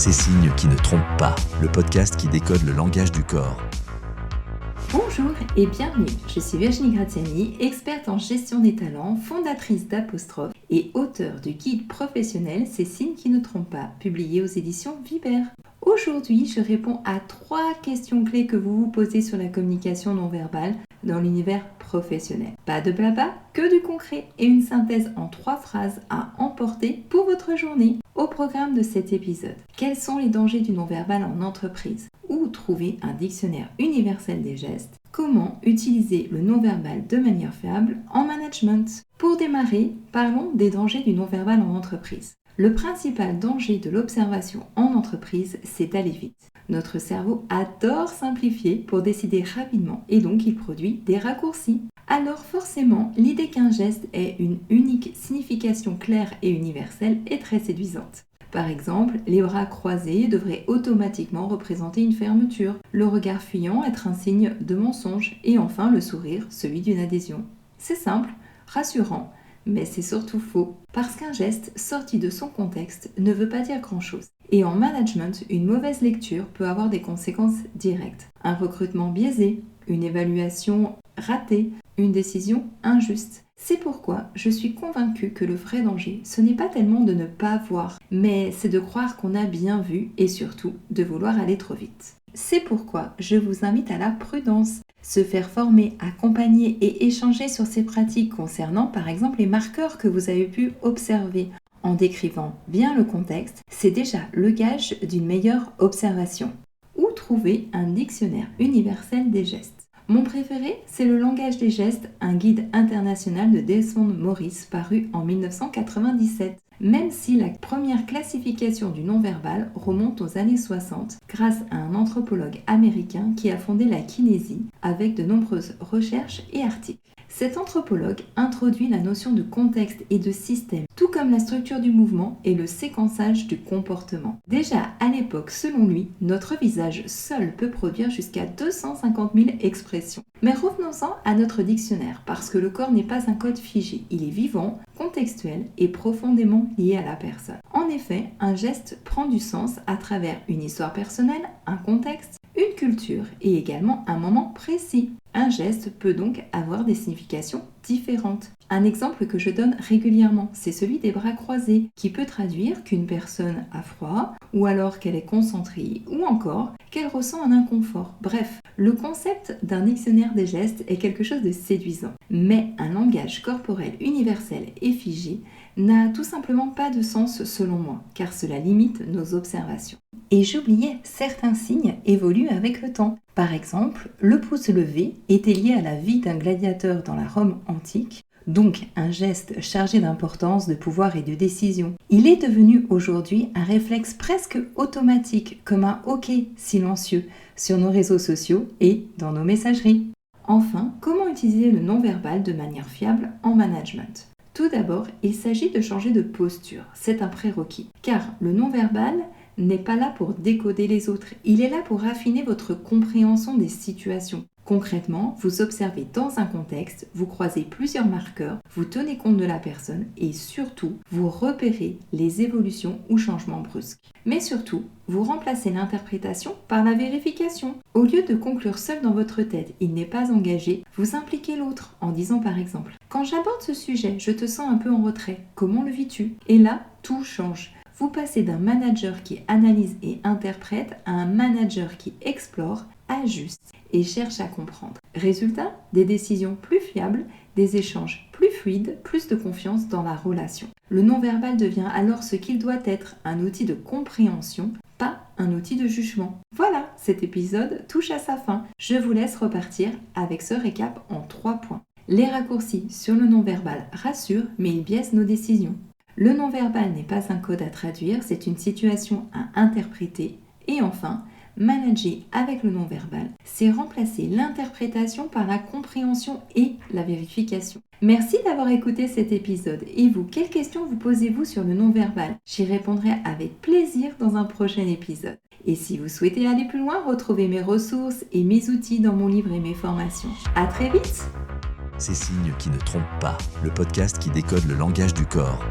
Ces signes qui ne trompent pas, le podcast qui décode le langage du corps. Bonjour et bienvenue, je suis Virginie Graziani, experte en gestion des talents, fondatrice d'Apostrophe et auteure du guide professionnel Ces signes qui ne trompent pas, publié aux éditions Viber. Aujourd'hui, je réponds à 3 questions clés que vous vous posez sur la communication non verbale dans l'univers professionnel. Pas de blabla, que du concret et une synthèse en 3 phrases à emporter pour votre journée. Au programme de cet épisode, quels sont les dangers du non-verbal en entreprise? Où trouver un dictionnaire universel des gestes? Comment utiliser le non-verbal de manière fiable en management? Pour démarrer, parlons des dangers du non-verbal en entreprise. Le principal danger de l'observation en entreprise, c'est d'aller vite. Notre cerveau adore simplifier pour décider rapidement et donc il produit des raccourcis. Alors forcément, l'idée qu'un geste ait une unique signification claire et universelle est très séduisante. Par exemple, les bras croisés devraient automatiquement représenter une fermeture, le regard fuyant être un signe de mensonge et enfin le sourire, celui d'une adhésion. C'est simple, rassurant, mais c'est surtout faux, parce qu'un geste sorti de son contexte ne veut pas dire grand-chose. Et en management, une mauvaise lecture peut avoir des conséquences directes. Un recrutement biaisé, une évaluation ratée, une décision injuste. C'est pourquoi je suis convaincue que le vrai danger, ce n'est pas tellement de ne pas voir, mais c'est de croire qu'on a bien vu et surtout de vouloir aller trop vite. C'est pourquoi je vous invite à la prudence. Se faire former, accompagner et échanger sur ces pratiques concernant par exemple les marqueurs que vous avez pu observer en décrivant bien le contexte, c'est déjà le gage d'une meilleure observation. Où trouver un dictionnaire universel des gestes? Mon préféré, c'est le langage des gestes, un guide international de Desmond Morris paru en 1997. Même si la première classification du non-verbal remonte aux années 60 grâce à un anthropologue américain qui a fondé la kinésie avec de nombreuses recherches et articles. Cet anthropologue introduit la notion de contexte et de système, tout comme la structure du mouvement et le séquençage du comportement. Déjà à l'époque, selon lui, notre visage seul peut produire jusqu'à 250 000 expressions. Mais revenons-en à notre dictionnaire, parce que le corps n'est pas un code figé, il est vivant, contextuel et profondément lié à la personne. En effet, un geste prend du sens à travers une histoire personnelle, un contexte, une culture et également un moment précis. Un geste peut donc avoir des significations différentes. Un exemple que je donne régulièrement, c'est celui des bras croisés, qui peut traduire qu'une personne a froid, ou alors qu'elle est concentrée, ou encore qu'elle ressent un inconfort. Bref, le concept d'un dictionnaire des gestes est quelque chose de séduisant. Mais un langage corporel universel et figé n'a tout simplement pas de sens selon moi, car cela limite nos observations. Et j'oubliais, certains signes évoluent avec le temps. Par exemple, le pouce levé était lié à la vie d'un gladiateur dans la Rome antique, donc un geste chargé d'importance, de pouvoir et de décision. Il est devenu aujourd'hui un réflexe presque automatique, comme un hockey silencieux sur nos réseaux sociaux et dans nos messageries. Enfin, comment utiliser le non-verbal de manière fiable en management ? Tout d'abord, il s'agit de changer de posture, c'est un prérequis, car le non-verbal n'est pas là pour décoder les autres, il est là pour affiner votre compréhension des situations. Concrètement, vous observez dans un contexte, vous croisez plusieurs marqueurs, vous tenez compte de la personne et surtout, vous repérez les évolutions ou changements brusques. Mais surtout, vous remplacez l'interprétation par la vérification. Au lieu de conclure seul dans votre tête, il n'est pas engagé, vous impliquez l'autre en disant par exemple « Quand j'aborde ce sujet, je te sens un peu en retrait, comment le vis-tu ?» Et là, tout change. Vous passez d'un manager qui analyse et interprète à un manager qui explore, ajuste et cherche à comprendre. Résultat, des décisions plus fiables, des échanges plus fluides, plus de confiance dans la relation. Le non-verbal devient alors ce qu'il doit être, un outil de compréhension, pas un outil de jugement. Voilà, cet épisode touche à sa fin. Je vous laisse repartir avec ce récap en 3 points. Les raccourcis sur le non-verbal rassurent, mais ils biaisent nos décisions. Le non-verbal n'est pas un code à traduire, c'est une situation à interpréter. Et enfin, manager avec le non-verbal, c'est remplacer l'interprétation par la compréhension et la vérification. Merci d'avoir écouté cet épisode. Et vous, quelles questions vous posez-vous sur le non-verbal? J'y répondrai avec plaisir dans un prochain épisode. Et si vous souhaitez aller plus loin, retrouvez mes ressources et mes outils dans mon livre et mes formations. À très vite! Ces signes qui ne trompent pas, le podcast qui décode le langage du corps.